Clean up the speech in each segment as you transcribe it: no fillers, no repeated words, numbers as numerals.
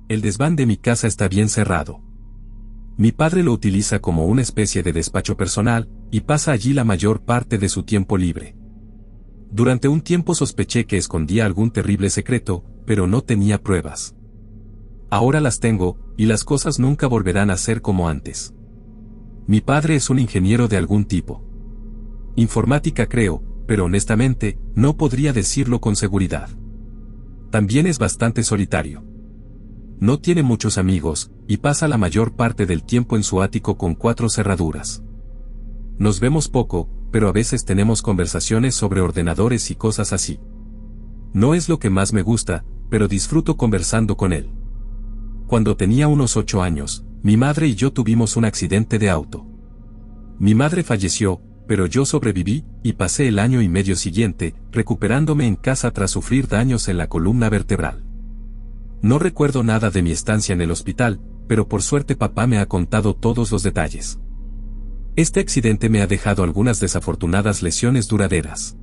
El desván de mi casa está bien cerrado. Mi padre lo utiliza como una especie de despacho personal, y pasa allí la mayor parte de su tiempo libre. Durante un tiempo sospeché que escondía algún terrible secreto, pero no tenía pruebas. Ahora las tengo, y las cosas nunca volverán a ser como antes. Mi padre es un ingeniero de algún tipo. Informática creo, pero honestamente, no podría decirlo con seguridad. También es bastante solitario. No tiene muchos amigos, y pasa la mayor parte del tiempo en su ático con 4 cerraduras. Nos vemos poco, pero a veces tenemos conversaciones sobre ordenadores y cosas así. No es lo que más me gusta, pero disfruto conversando con él. Cuando tenía unos 8 años, mi madre y yo tuvimos un accidente de auto. Mi madre falleció, pero yo sobreviví, y pasé el año y medio siguiente, recuperándome en casa tras sufrir daños en la columna vertebral. No recuerdo nada de mi estancia en el hospital, pero por suerte papá me ha contado todos los detalles. Este accidente me ha dejado algunas desafortunadas lesiones duraderas.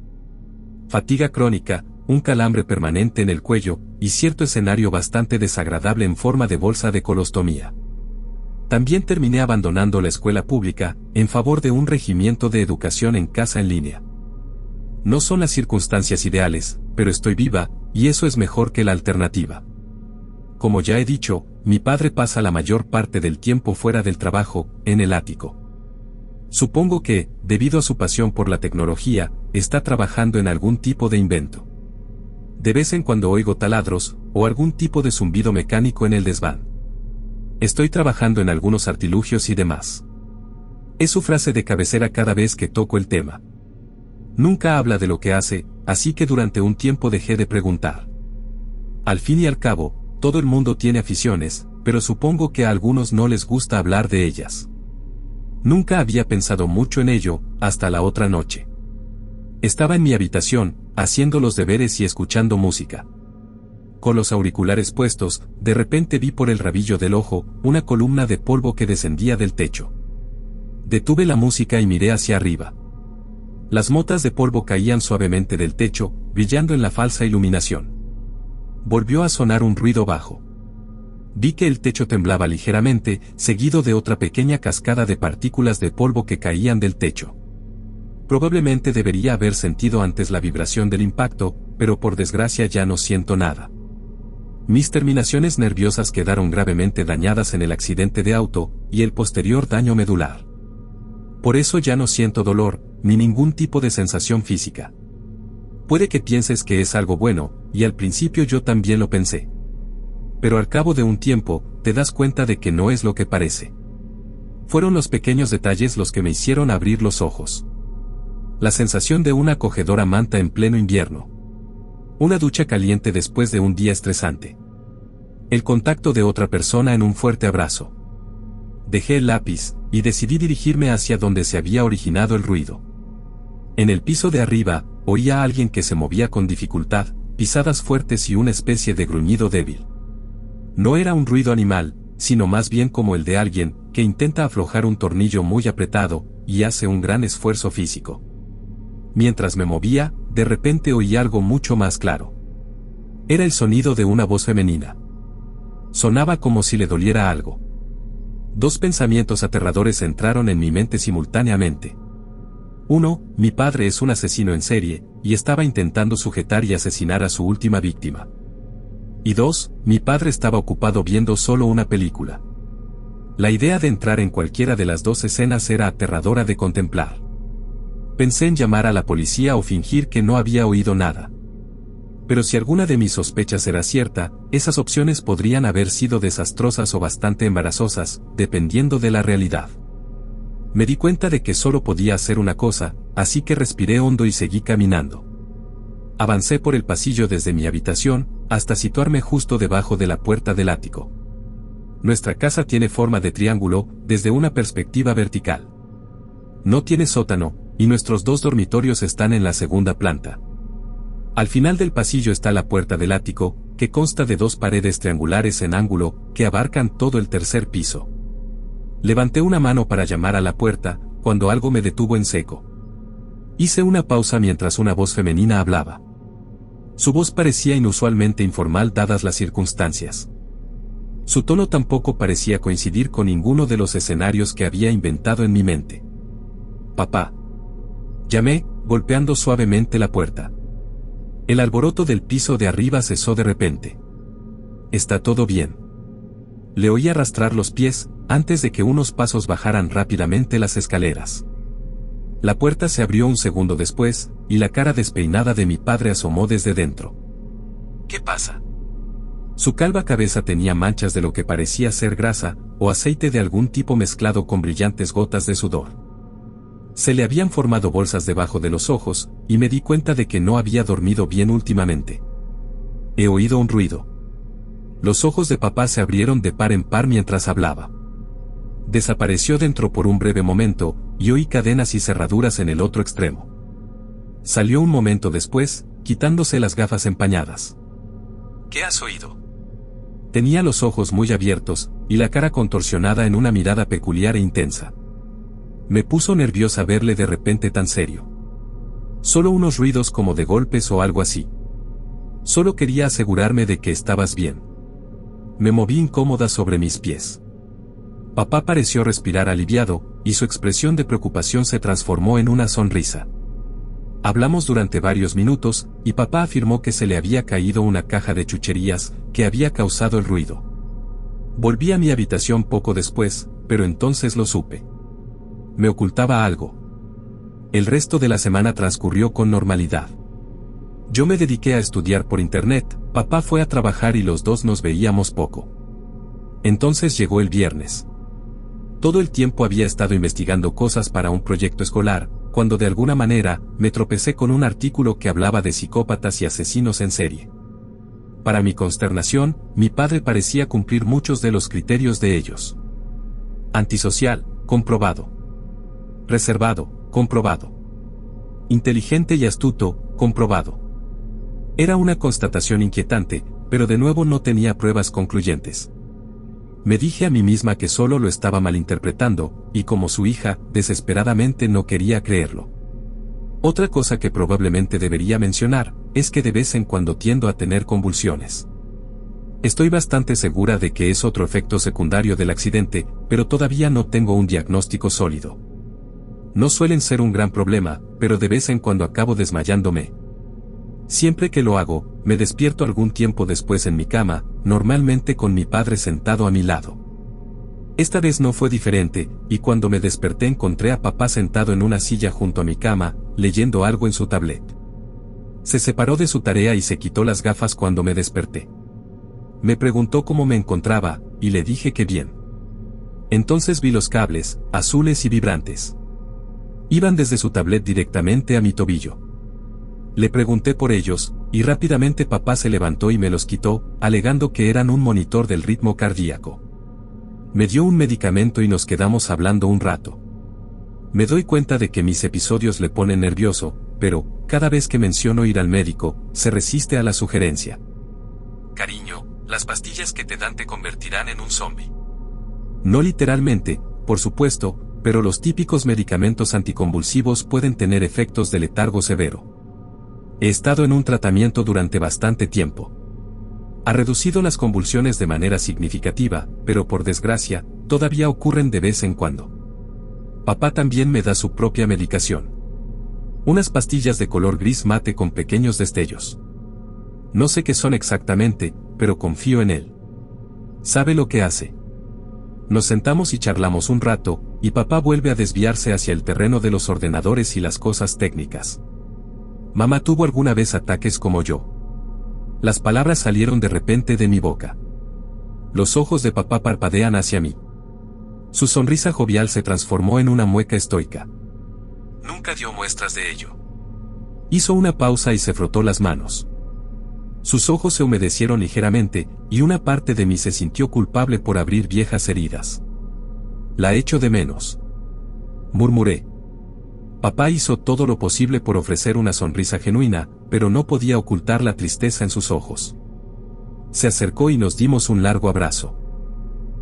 Fatiga crónica, un calambre permanente en el cuello, y cierto escenario bastante desagradable en forma de bolsa de colostomía. También terminé abandonando la escuela pública, en favor de un regimiento de educación en casa en línea. No son las circunstancias ideales, pero estoy viva, y eso es mejor que la alternativa. Como ya he dicho, mi padre pasa la mayor parte del tiempo fuera del trabajo, en el ático. Supongo que, debido a su pasión por la tecnología, está trabajando en algún tipo de invento. De vez en cuando oigo taladros, o algún tipo de zumbido mecánico en el desván. Estoy trabajando en algunos artilugios y demás. Es su frase de cabecera cada vez que toco el tema. Nunca habla de lo que hace, así que durante un tiempo dejé de preguntar. Al fin y al cabo, todo el mundo tiene aficiones, pero supongo que a algunos no les gusta hablar de ellas. Nunca había pensado mucho en ello, hasta la otra noche. Estaba en mi habitación, haciendo los deberes y escuchando música. Con los auriculares puestos, de repente vi por el rabillo del ojo, una columna de polvo que descendía del techo. Detuve la música y miré hacia arriba. Las motas de polvo caían suavemente del techo, brillando en la falsa iluminación. Volvió a sonar un ruido bajo. Vi que el techo temblaba ligeramente, seguido de otra pequeña cascada de partículas de polvo que caían del techo. Probablemente debería haber sentido antes la vibración del impacto, pero por desgracia ya no siento nada. Mis terminaciones nerviosas quedaron gravemente dañadas en el accidente de auto, y el posterior daño medular. Por eso ya no siento dolor, ni ningún tipo de sensación física. Puede que pienses que es algo bueno, y al principio yo también lo pensé. Pero al cabo de un tiempo, te das cuenta de que no es lo que parece. Fueron los pequeños detalles los que me hicieron abrir los ojos. La sensación de una acogedora manta en pleno invierno. Una ducha caliente después de un día estresante. El contacto de otra persona en un fuerte abrazo. Dejé el lápiz, y decidí dirigirme hacia donde se había originado el ruido. En el piso de arriba, oía a alguien que se movía con dificultad, pisadas fuertes y una especie de gruñido débil. No era un ruido animal, sino más bien como el de alguien que intenta aflojar un tornillo muy apretado, y hace un gran esfuerzo físico. Mientras me movía, de repente oí algo mucho más claro. Era el sonido de una voz femenina. Sonaba como si le doliera algo. 2 pensamientos aterradores entraron en mi mente simultáneamente. 1, mi padre es un asesino en serie, y estaba intentando sujetar y asesinar a su última víctima. Y 2, mi padre estaba ocupado viendo solo una película. La idea de entrar en cualquiera de las 2 escenas era aterradora de contemplar. Pensé en llamar a la policía o fingir que no había oído nada. Pero si alguna de mis sospechas era cierta, esas opciones podrían haber sido desastrosas o bastante embarazosas, dependiendo de la realidad. Me di cuenta de que solo podía hacer una cosa, así que respiré hondo y seguí caminando. Avancé por el pasillo desde mi habitación, hasta situarme justo debajo de la puerta del ático. Nuestra casa tiene forma de triángulo, desde una perspectiva vertical. No tiene sótano, y nuestros 2 dormitorios están en la segunda planta. Al final del pasillo está la puerta del ático, que consta de 2 paredes triangulares en ángulo, que abarcan todo el tercer piso. Levanté una mano para llamar a la puerta, cuando algo me detuvo en seco. Hice una pausa mientras una voz femenina hablaba. Su voz parecía inusualmente informal dadas las circunstancias. Su tono tampoco parecía coincidir con ninguno de los escenarios que había inventado en mi mente. «Papá». Llamé, golpeando suavemente la puerta. El alboroto del piso de arriba cesó de repente. «¿Está todo bien?». Le oí arrastrar los pies, antes de que unos pasos bajaran rápidamente las escaleras. La puerta se abrió un segundo después, y la cara despeinada de mi padre asomó desde dentro. «¿Qué pasa?». Su calva cabeza tenía manchas de lo que parecía ser grasa, o aceite de algún tipo mezclado con brillantes gotas de sudor. Se le habían formado bolsas debajo de los ojos, y me di cuenta de que no había dormido bien últimamente. He oído un ruido. Los ojos de papá se abrieron de par en par mientras hablaba. Desapareció dentro por un breve momento, y oí cadenas y cerraduras en el otro extremo. Salió un momento después, quitándose las gafas empañadas. «¿Qué has oído?». Tenía los ojos muy abiertos, y la cara contorsionada en una mirada peculiar e intensa. Me puso nerviosa verle de repente tan serio. «Solo unos ruidos como de golpes o algo así. Solo quería asegurarme de que estabas bien». Me moví incómoda sobre mis pies. Papá pareció respirar aliviado, y su expresión de preocupación se transformó en una sonrisa. Hablamos durante varios minutos, y papá afirmó que se le había caído una caja de chucherías, que había causado el ruido. Volví a mi habitación poco después, pero entonces lo supe. Me ocultaba algo. El resto de la semana transcurrió con normalidad. Yo me dediqué a estudiar por internet, papá fue a trabajar y los dos nos veíamos poco. Entonces llegó el viernes. Todo el tiempo había estado investigando cosas para un proyecto escolar, cuando de alguna manera, me tropecé con un artículo que hablaba de psicópatas y asesinos en serie. Para mi consternación, mi padre parecía cumplir muchos de los criterios de ellos. Antisocial, comprobado. Reservado, comprobado. Inteligente y astuto, comprobado. Era una constatación inquietante, pero de nuevo no tenía pruebas concluyentes. Me dije a mí misma que solo lo estaba malinterpretando, y como su hija, desesperadamente no quería creerlo. Otra cosa que probablemente debería mencionar, es que de vez en cuando tiendo a tener convulsiones. Estoy bastante segura de que es otro efecto secundario del accidente, pero todavía no tengo un diagnóstico sólido. No suelen ser un gran problema, pero de vez en cuando acabo desmayándome. Siempre que lo hago, me despierto algún tiempo después en mi cama, normalmente con mi padre sentado a mi lado. Esta vez no fue diferente, y cuando me desperté encontré a papá sentado en una silla junto a mi cama, leyendo algo en su tablet. Se separó de su tarea y se quitó las gafas cuando me desperté. Me preguntó cómo me encontraba, y le dije que bien. Entonces vi los cables, azules y vibrantes. Iban desde su tablet directamente a mi tobillo. Le pregunté por ellos, y rápidamente papá se levantó y me los quitó, alegando que eran un monitor del ritmo cardíaco. Me dio un medicamento y nos quedamos hablando un rato. Me doy cuenta de que mis episodios le ponen nervioso, pero, cada vez que menciono ir al médico, se resiste a la sugerencia. Cariño, las pastillas que te dan te convertirán en un zombie. No literalmente, por supuesto, pero los típicos medicamentos anticonvulsivos pueden tener efectos de letargo severo. He estado en un tratamiento durante bastante tiempo. Ha reducido las convulsiones de manera significativa, pero por desgracia, todavía ocurren de vez en cuando. Papá también me da su propia medicación. Unas pastillas de color gris mate con pequeños destellos. No sé qué son exactamente, pero confío en él. Sabe lo que hace. Nos sentamos y charlamos un rato, y papá vuelve a desviarse hacia el terreno de los ordenadores y las cosas técnicas. Mamá tuvo alguna vez ataques como yo. Las palabras salieron de repente de mi boca. Los ojos de papá parpadean hacia mí. Su sonrisa jovial se transformó en una mueca estoica. Nunca dio muestras de ello. Hizo una pausa y se frotó las manos. Sus ojos se humedecieron ligeramente, y una parte de mí se sintió culpable por abrir viejas heridas. La echo de menos. Murmuré. Papá hizo todo lo posible por ofrecer una sonrisa genuina, pero no podía ocultar la tristeza en sus ojos. Se acercó y nos dimos un largo abrazo.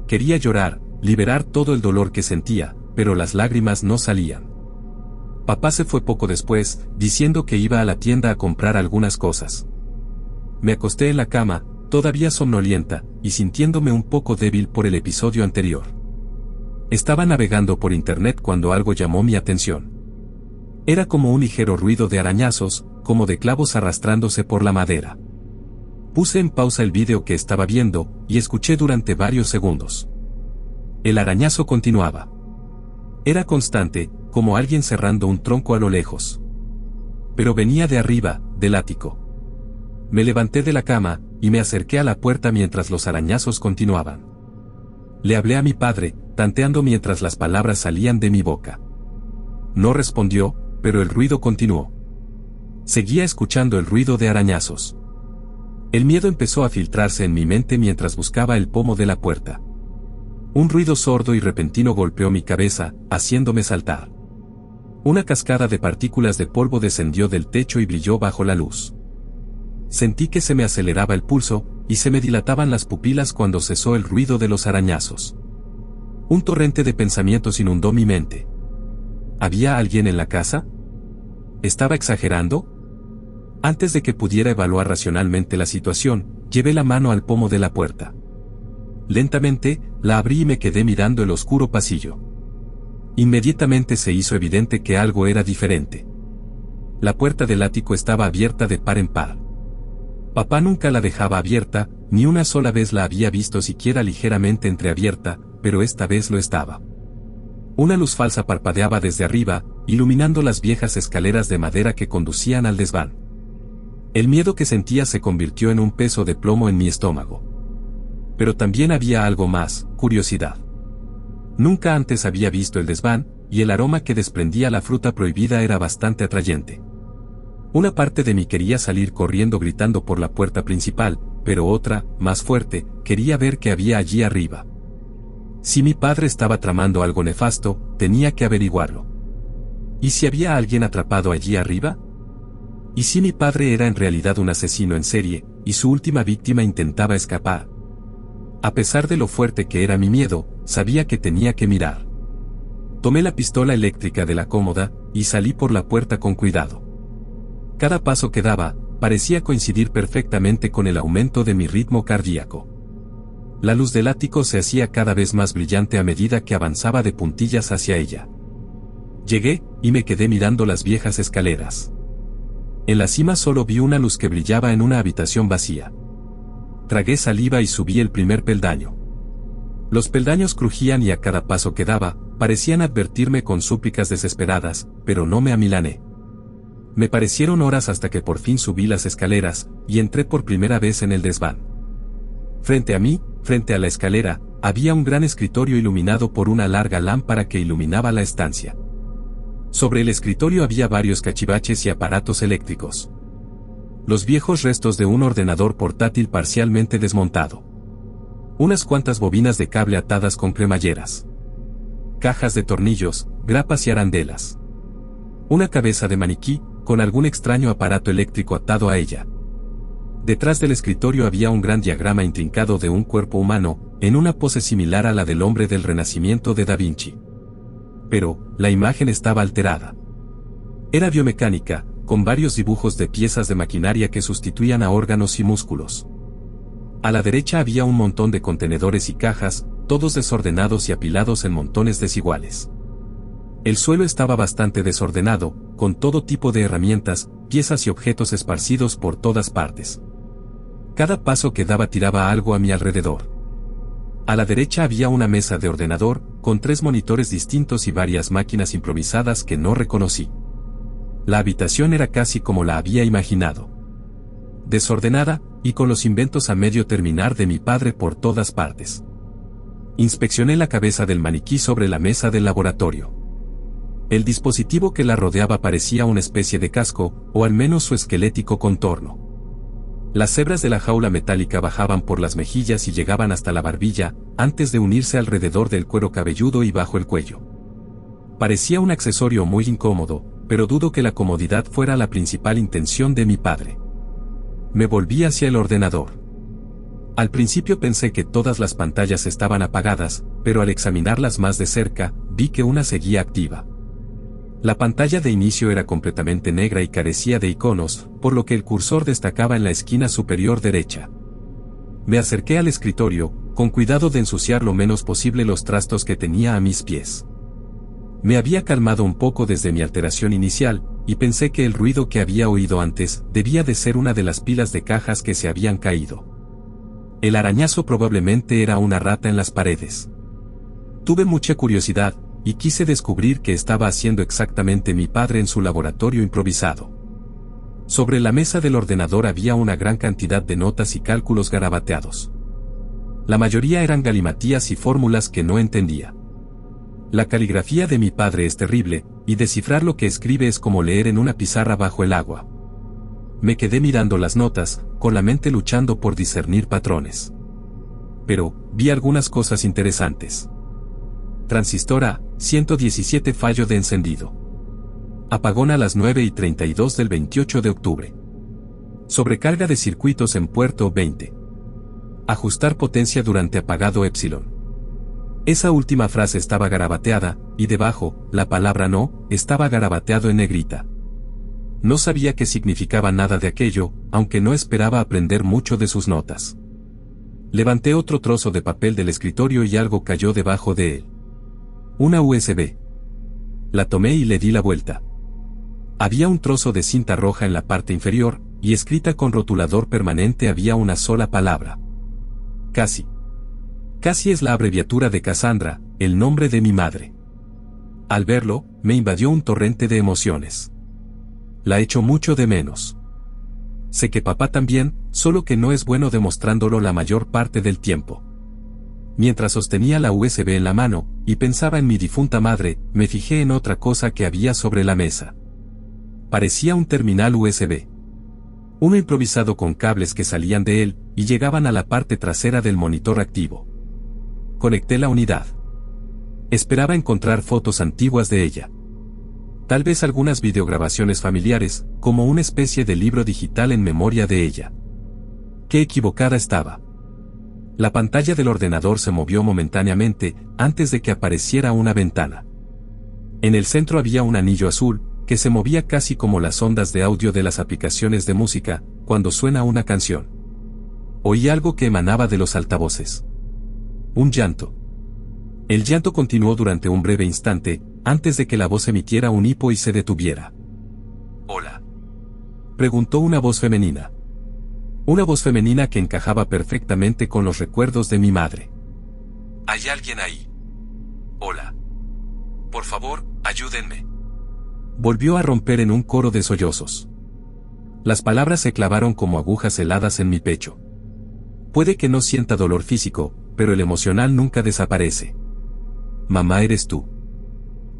Quería llorar, liberar todo el dolor que sentía, pero las lágrimas no salían. Papá se fue poco después, diciendo que iba a la tienda a comprar algunas cosas. Me acosté en la cama, todavía somnolienta, y sintiéndome un poco débil por el episodio anterior. Estaba navegando por internet cuando algo llamó mi atención. Era como un ligero ruido de arañazos, como de clavos arrastrándose por la madera. Puse en pausa el vídeo que estaba viendo, y escuché durante varios segundos. El arañazo continuaba. Era constante, como alguien cerrando un tronco a lo lejos. Pero venía de arriba, del ático. Me levanté de la cama, y me acerqué a la puerta mientras los arañazos continuaban. Le hablé a mi padre, tanteando mientras las palabras salían de mi boca. No respondió, pero el ruido continuó. Seguía escuchando el ruido de arañazos. El miedo empezó a filtrarse en mi mente mientras buscaba el pomo de la puerta. Un ruido sordo y repentino golpeó mi cabeza, haciéndome saltar. Una cascada de partículas de polvo descendió del techo y brilló bajo la luz. Sentí que se me aceleraba el pulso, y se me dilataban las pupilas cuando cesó el ruido de los arañazos. Un torrente de pensamientos inundó mi mente. ¿Había alguien en la casa? ¿Estaba exagerando? Antes de que pudiera evaluar racionalmente la situación, llevé la mano al pomo de la puerta. Lentamente, la abrí y me quedé mirando el oscuro pasillo. Inmediatamente se hizo evidente que algo era diferente. La puerta del ático estaba abierta de par en par. Papá nunca la dejaba abierta, ni una sola vez la había visto siquiera ligeramente entreabierta, pero esta vez lo estaba. Una luz falsa parpadeaba desde arriba, iluminando las viejas escaleras de madera que conducían al desván. El miedo que sentía se convirtió en un peso de plomo en mi estómago. Pero también había algo más, curiosidad. Nunca antes había visto el desván, y el aroma que desprendía la fruta prohibida era bastante atrayente. Una parte de mí quería salir corriendo gritando por la puerta principal, pero otra, más fuerte, quería ver qué había allí arriba. Si mi padre estaba tramando algo nefasto, tenía que averiguarlo. ¿Y si había alguien atrapado allí arriba? ¿Y si mi padre era en realidad un asesino en serie, y su última víctima intentaba escapar? A pesar de lo fuerte que era mi miedo, sabía que tenía que mirar. Tomé la pistola eléctrica de la cómoda, y salí por la puerta con cuidado. Cada paso que daba, parecía coincidir perfectamente con el aumento de mi ritmo cardíaco. La luz del ático se hacía cada vez más brillante a medida que avanzaba de puntillas hacia ella. Llegué, y me quedé mirando las viejas escaleras. En la cima solo vi una luz que brillaba en una habitación vacía. Tragué saliva y subí el primer peldaño. Los peldaños crujían y a cada paso que daba, parecían advertirme con súplicas desesperadas, pero no me amilané. Me parecieron horas hasta que por fin subí las escaleras, y entré por primera vez en el desván. Frente a mí, frente a la escalera, había un gran escritorio iluminado por una larga lámpara que iluminaba la estancia. Sobre el escritorio había varios cachivaches y aparatos eléctricos. Los viejos restos de un ordenador portátil parcialmente desmontado. Unas cuantas bobinas de cable atadas con cremalleras. Cajas de tornillos, grapas y arandelas. Una cabeza de maniquí, con algún extraño aparato eléctrico atado a ella. Detrás del escritorio había un gran diagrama intrincado de un cuerpo humano, en una pose similar a la del hombre del Renacimiento de Da Vinci. Pero, la imagen estaba alterada. Era biomecánica, con varios dibujos de piezas de maquinaria que sustituían a órganos y músculos. A la derecha había un montón de contenedores y cajas, todos desordenados y apilados en montones desiguales. El suelo estaba bastante desordenado, con todo tipo de herramientas, piezas y objetos esparcidos por todas partes. Cada paso que daba tiraba algo a mi alrededor. A la derecha había una mesa de ordenador, con 3 monitores distintos y varias máquinas improvisadas que no reconocí. La habitación era casi como la había imaginado. Desordenada, y con los inventos a medio terminar de mi padre por todas partes. Inspeccioné la cabeza del maniquí sobre la mesa del laboratorio. El dispositivo que la rodeaba parecía una especie de casco, o al menos su esquelético contorno. Las hebras de la jaula metálica bajaban por las mejillas y llegaban hasta la barbilla, antes de unirse alrededor del cuero cabelludo y bajo el cuello. Parecía un accesorio muy incómodo, pero dudo que la comodidad fuera la principal intención de mi padre. Me volví hacia el ordenador. Al principio pensé que todas las pantallas estaban apagadas, pero al examinarlas más de cerca, vi que una seguía activa. La pantalla de inicio era completamente negra y carecía de iconos, por lo que el cursor destacaba en la esquina superior derecha. Me acerqué al escritorio, con cuidado de ensuciar lo menos posible los trastos que tenía a mis pies. Me había calmado un poco desde mi alteración inicial, y pensé que el ruido que había oído antes debía de ser una de las pilas de cajas que se habían caído. El arañazo probablemente era una rata en las paredes. Tuve mucha curiosidad, y quise descubrir qué estaba haciendo exactamente mi padre en su laboratorio improvisado. Sobre la mesa del ordenador había una gran cantidad de notas y cálculos garabateados. La mayoría eran galimatías y fórmulas que no entendía. La caligrafía de mi padre es terrible, y descifrar lo que escribe es como leer en una pizarra bajo el agua. Me quedé mirando las notas, con la mente luchando por discernir patrones. Pero, vi algunas cosas interesantes. Transistor A, 117 fallo de encendido. Apagón a las 9:32 del 28 de octubre. Sobrecarga de circuitos en puerto 20. Ajustar potencia durante apagado epsilon. Esa última frase estaba garabateada, y debajo, la palabra no, estaba garabateado en negrita. No sabía qué significaba nada de aquello, aunque no esperaba aprender mucho de sus notas. Levanté otro trozo de papel del escritorio y algo cayó debajo de él. Una USB. La tomé y le di la vuelta. Había un trozo de cinta roja en la parte inferior, y escrita con rotulador permanente había una sola palabra. Casi. Casi es la abreviatura de Cassandra, el nombre de mi madre. Al verlo, me invadió un torrente de emociones. La echo mucho de menos. Sé que papá también, solo que no es bueno demostrándolo la mayor parte del tiempo. Mientras sostenía la USB en la mano, y pensaba en mi difunta madre, me fijé en otra cosa que había sobre la mesa. Parecía un terminal USB. Uno improvisado con cables que salían de él, y llegaban a la parte trasera del monitor activo. Conecté la unidad. Esperaba encontrar fotos antiguas de ella. Tal vez algunas videograbaciones familiares, como una especie de libro digital en memoria de ella. Qué equivocada estaba. La pantalla del ordenador se movió momentáneamente, antes de que apareciera una ventana. En el centro había un anillo azul, que se movía casi como las ondas de audio de las aplicaciones de música, cuando suena una canción. Oí algo que emanaba de los altavoces. Un llanto. El llanto continuó durante un breve instante, antes de que la voz emitiera un hipo y se detuviera. «Hola», preguntó una voz femenina. Una voz femenina que encajaba perfectamente con los recuerdos de mi madre. «¿Hay alguien ahí? Hola. Por favor, ayúdenme». Volvió a romper en un coro de sollozos. Las palabras se clavaron como agujas heladas en mi pecho. Puede que no sienta dolor físico, pero el emocional nunca desaparece. «¿Mamá eres tú?»,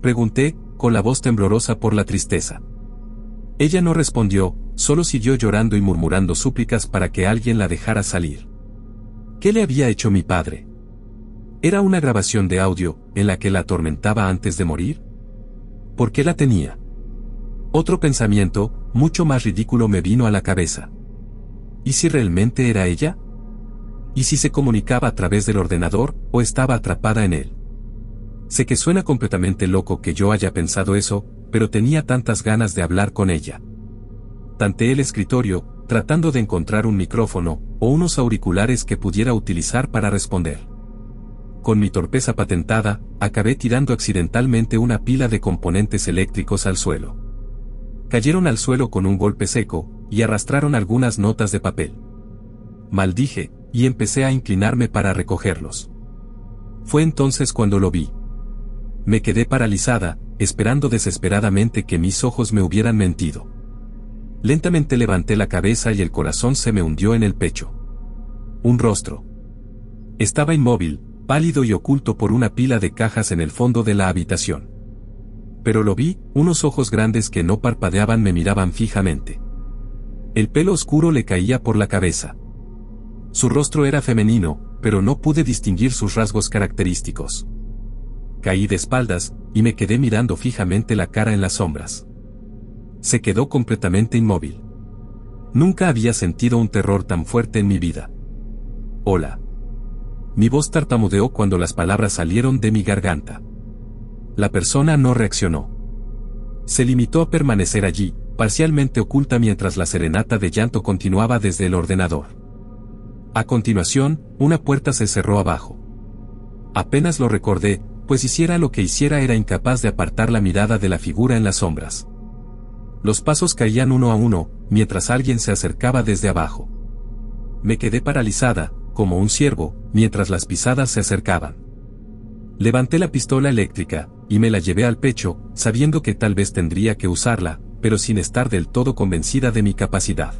pregunté, con la voz temblorosa por la tristeza. Ella no respondió, solo siguió llorando y murmurando súplicas para que alguien la dejara salir. ¿Qué le había hecho mi padre? ¿Era una grabación de audio, en la que la atormentaba antes de morir? ¿Por qué la tenía? Otro pensamiento, mucho más ridículo me vino a la cabeza. ¿Y si realmente era ella? ¿Y si se comunicaba a través del ordenador, o estaba atrapada en él? Sé que suena completamente loco que yo haya pensado eso, pero tenía tantas ganas de hablar con ella. Tanteé el escritorio, tratando de encontrar un micrófono, o unos auriculares que pudiera utilizar para responder. Con mi torpeza patentada, acabé tirando accidentalmente una pila de componentes eléctricos al suelo. Cayeron al suelo con un golpe seco, y arrastraron algunas notas de papel. Maldije, y empecé a inclinarme para recogerlos. Fue entonces cuando lo vi. Me quedé paralizada, esperando desesperadamente que mis ojos me hubieran mentido. Lentamente levanté la cabeza y el corazón se me hundió en el pecho. Un rostro. Estaba inmóvil, pálido y oculto por una pila de cajas en el fondo de la habitación. Pero lo vi, unos ojos grandes que no parpadeaban me miraban fijamente. El pelo oscuro le caía por la cabeza. Su rostro era femenino, pero no pude distinguir sus rasgos característicos. Caí de espaldas, y me quedé mirando fijamente la cara en las sombras. Se quedó completamente inmóvil. Nunca había sentido un terror tan fuerte en mi vida. «Hola». Mi voz tartamudeó cuando las palabras salieron de mi garganta. La persona no reaccionó. Se limitó a permanecer allí, parcialmente oculta mientras la serenata de llanto continuaba desde el ordenador. A continuación, una puerta se cerró abajo. Apenas lo recordé, pues hiciera lo que hiciera era incapaz de apartar la mirada de la figura en las sombras. Los pasos caían uno a uno, mientras alguien se acercaba desde abajo. Me quedé paralizada, como un ciervo, mientras las pisadas se acercaban. Levanté la pistola eléctrica, y me la llevé al pecho, sabiendo que tal vez tendría que usarla, pero sin estar del todo convencida de mi capacidad.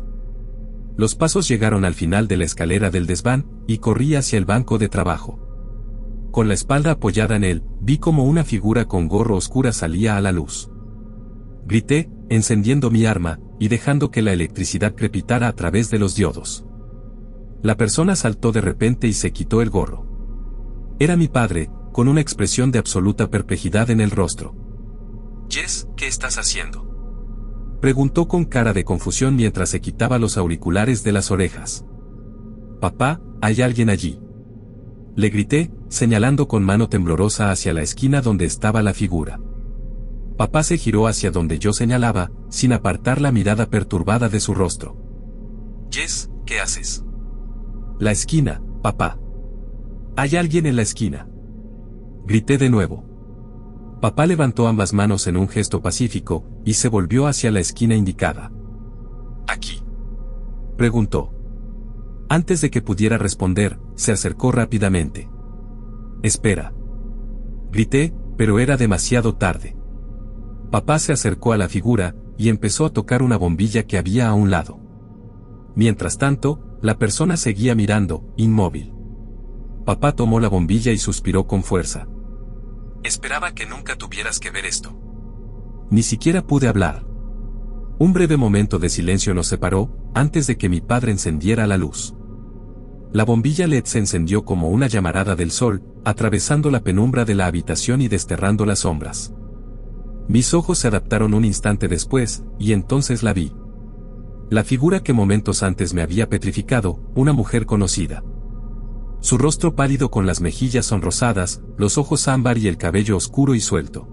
Los pasos llegaron al final de la escalera del desván, y corrí hacia el banco de trabajo. Con la espalda apoyada en él, vi como una figura con gorro oscura salía a la luz. Grité, encendiendo mi arma, y dejando que la electricidad crepitara a través de los diodos. La persona saltó de repente y se quitó el gorro. Era mi padre, con una expresión de absoluta perplejidad en el rostro. «Jess, ¿qué estás haciendo?», preguntó con cara de confusión mientras se quitaba los auriculares de las orejas. «Papá, hay alguien allí», le grité, señalando con mano temblorosa hacia la esquina donde estaba la figura. Papá se giró hacia donde yo señalaba, sin apartar la mirada perturbada de su rostro. «Jess, ¿qué haces?». «La esquina, papá. Hay alguien en la esquina», grité de nuevo. Papá levantó ambas manos en un gesto pacífico, y se volvió hacia la esquina indicada. «¿Aquí?», preguntó. Antes de que pudiera responder, se acercó rápidamente. «Espera», grité, pero era demasiado tarde. Papá se acercó a la figura, y empezó a tocar una bombilla que había a un lado. Mientras tanto, la persona seguía mirando, inmóvil. Papá tomó la bombilla y suspiró con fuerza. «Esperaba que nunca tuvieras que ver esto». Ni siquiera pude hablar. Un breve momento de silencio nos separó, antes de que mi padre encendiera la luz. La bombilla LED se encendió como una llamarada del sol, atravesando la penumbra de la habitación y desterrando las sombras. Mis ojos se adaptaron un instante después, y entonces la vi. La figura que momentos antes me había petrificado, una mujer conocida. Su rostro pálido con las mejillas sonrosadas, los ojos ámbar y el cabello oscuro y suelto.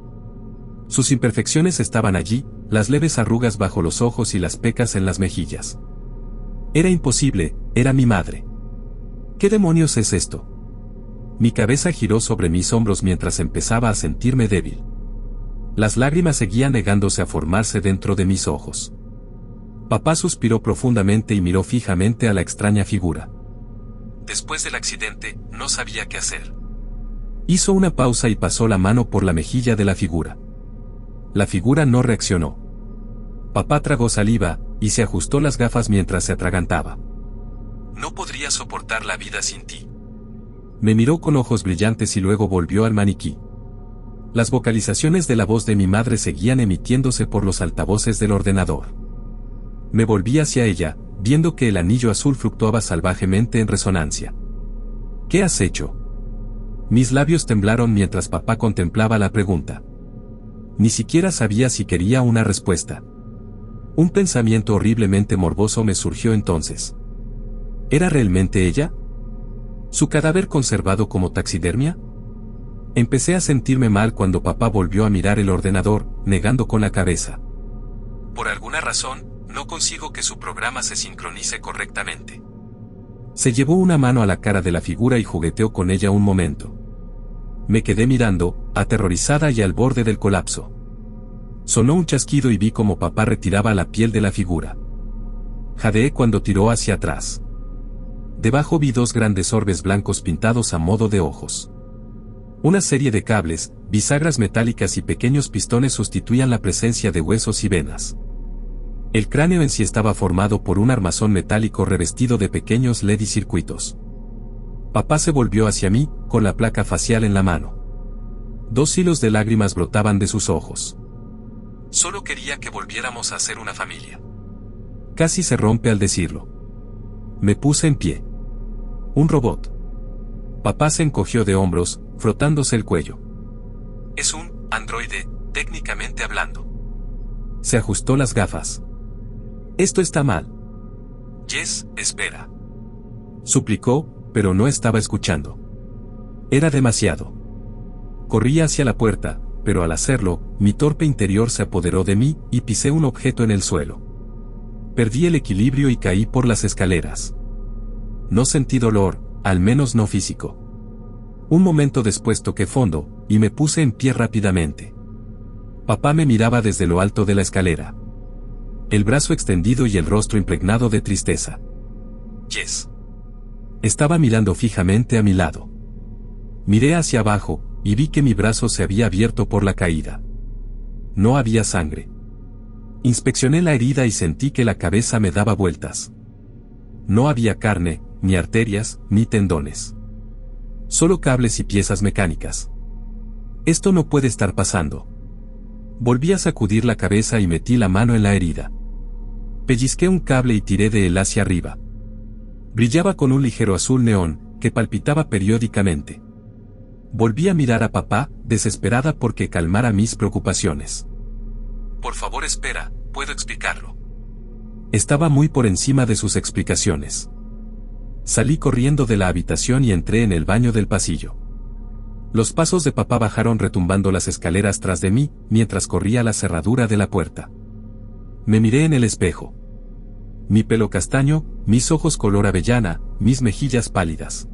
Sus imperfecciones estaban allí, las leves arrugas bajo los ojos y las pecas en las mejillas. Era imposible, era mi madre. ¿Qué demonios es esto? Mi cabeza giró sobre mis hombros mientras empezaba a sentirme débil. Las lágrimas seguían negándose a formarse dentro de mis ojos. Papá suspiró profundamente y miró fijamente a la extraña figura. Después del accidente, no sabía qué hacer. Hizo una pausa y pasó la mano por la mejilla de la figura. La figura no reaccionó. Papá tragó saliva, y se ajustó las gafas mientras se atragantaba. «No podría soportar la vida sin ti». Me miró con ojos brillantes y luego volvió al maniquí. Las vocalizaciones de la voz de mi madre seguían emitiéndose por los altavoces del ordenador. Me volví hacia ella, viendo que el anillo azul fluctuaba salvajemente en resonancia. «¿Qué has hecho?». Mis labios temblaron mientras papá contemplaba la pregunta. Ni siquiera sabía si quería una respuesta. Un pensamiento horriblemente morboso me surgió entonces. ¿Era realmente ella? ¿Su cadáver conservado como taxidermia? Empecé a sentirme mal cuando papá volvió a mirar el ordenador, negando con la cabeza. «Por alguna razón, no consigo que su programa se sincronice correctamente». Se llevó una mano a la cara de la figura y jugueteó con ella un momento. Me quedé mirando, aterrorizada y al borde del colapso. Sonó un chasquido y vi cómo papá retiraba la piel de la figura. Jadeé cuando tiró hacia atrás. Debajo vi dos grandes orbes blancos pintados a modo de ojos. Una serie de cables, bisagras metálicas y pequeños pistones sustituían la presencia de huesos y venas. El cráneo en sí estaba formado por un armazón metálico revestido de pequeños LED y circuitos. Papá se volvió hacia mí, con la placa facial en la mano. 2 hilos de lágrimas brotaban de sus ojos. «Solo quería que volviéramos a ser una familia». Casi se rompe al decirlo. Me puse en pie. «Un robot». Papá se encogió de hombros, frotándose el cuello. «Es un androide, técnicamente hablando». Se ajustó las gafas. «Esto está mal». «Jess, espera», suplicó, pero no estaba escuchando. Era demasiado. Corrí hacia la puerta, pero al hacerlo, mi torpe interior se apoderó de mí y pisé un objeto en el suelo. Perdí el equilibrio y caí por las escaleras. no sentí dolor, al menos no físico. Un momento después toqué fondo, y me puse en pie rápidamente. Papá me miraba desde lo alto de la escalera. El brazo extendido y el rostro impregnado de tristeza. Yes. Estaba mirando fijamente a mi lado. Miré hacia abajo, y vi que mi brazo se había abierto por la caída. No había sangre. Inspeccioné la herida y sentí que la cabeza me daba vueltas. No había carne, ni arterias, ni tendones. Solo cables y piezas mecánicas. Esto no puede estar pasando. Volví a sacudir la cabeza y metí la mano en la herida. Pellizqué un cable y tiré de él hacia arriba. Brillaba con un ligero azul neón, que palpitaba periódicamente. Volví a mirar a papá, desesperada porque calmara mis preocupaciones. Por favor, espera, puedo explicarlo. Estaba muy por encima de sus explicaciones. Salí corriendo de la habitación y entré en el baño del pasillo. Los pasos de papá bajaron retumbando las escaleras tras de mí, mientras corría la cerradura de la puerta. Me miré en el espejo. Mi pelo castaño, mis ojos color avellana, mis mejillas pálidas.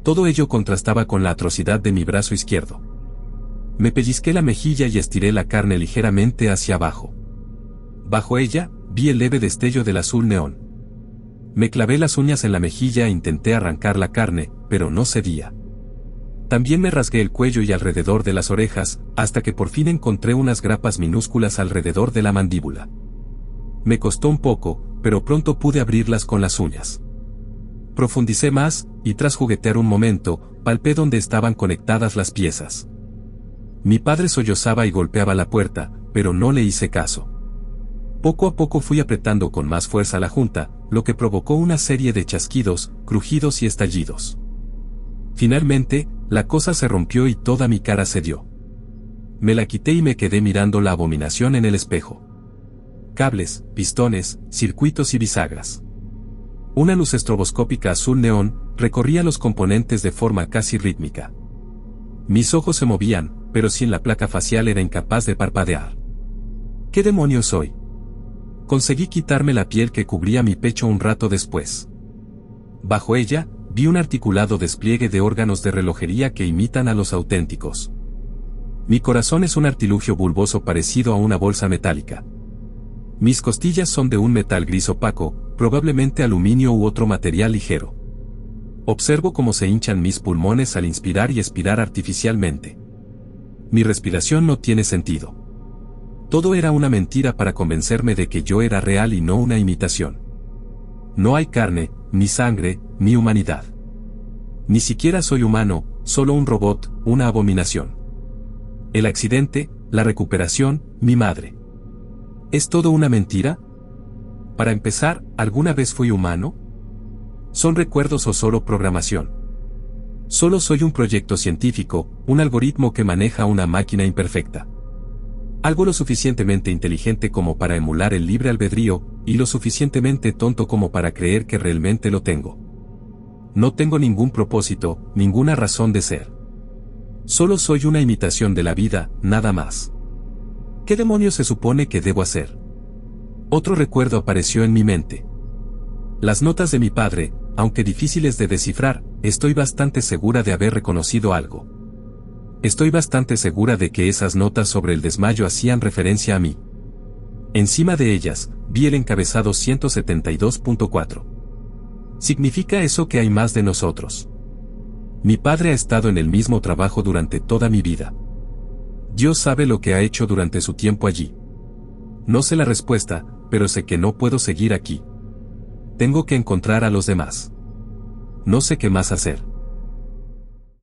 Todo ello contrastaba con la atrocidad de mi brazo izquierdo. Me pellizqué la mejilla y estiré la carne ligeramente hacia abajo. Bajo ella, vi el leve destello del azul neón. Me clavé las uñas en la mejilla e intenté arrancar la carne, pero no cedía. También me rasgué el cuello y alrededor de las orejas, hasta que por fin encontré unas grapas minúsculas alrededor de la mandíbula. Me costó un poco, pero pronto pude abrirlas con las uñas. Profundicé más, y tras juguetear un momento, palpé donde estaban conectadas las piezas. Mi padre sollozaba y golpeaba la puerta, pero no le hice caso. Poco a poco fui apretando con más fuerza la junta, lo que provocó una serie de chasquidos, crujidos y estallidos. Finalmente, la cosa se rompió y toda mi cara cedió. Me la quité y me quedé mirando la abominación en el espejo. Cables, pistones, circuitos y bisagras. Una luz estroboscópica azul neón recorría los componentes de forma casi rítmica. Mis ojos se movían, pero sin la placa facial era incapaz de parpadear. ¿Qué demonios soy? Conseguí quitarme la piel que cubría mi pecho un rato después. Bajo ella, vi un articulado despliegue de órganos de relojería que imitan a los auténticos. Mi corazón es un artilugio bulboso parecido a una bolsa metálica. Mis costillas son de un metal gris opaco, probablemente aluminio u otro material ligero. Observo cómo se hinchan mis pulmones al inspirar y expirar artificialmente. Mi respiración no tiene sentido. Todo era una mentira para convencerme de que yo era real y no una imitación. No hay carne, ni sangre, ni humanidad. Ni siquiera soy humano, solo un robot, una abominación. El accidente, la recuperación, mi madre. ¿Es todo una mentira? Para empezar, ¿alguna vez fui humano? ¿Son recuerdos o solo programación? Solo soy un proyecto científico, un algoritmo que maneja una máquina imperfecta. Algo lo suficientemente inteligente como para emular el libre albedrío, y lo suficientemente tonto como para creer que realmente lo tengo. No tengo ningún propósito, ninguna razón de ser. Solo soy una imitación de la vida, nada más. ¿Qué demonios se supone que debo hacer? Otro recuerdo apareció en mi mente. Las notas de mi padre, aunque difíciles de descifrar, estoy bastante segura de haber reconocido algo. Estoy bastante segura de que esas notas sobre el desmayo hacían referencia a mí. Encima de ellas, vi el encabezado 172.4. ¿Significa eso que hay más de nosotros? Mi padre ha estado en el mismo trabajo durante toda mi vida. Dios sabe lo que ha hecho durante su tiempo allí. No sé la respuesta, pero sé que no puedo seguir aquí. Tengo que encontrar a los demás. No sé qué más hacer.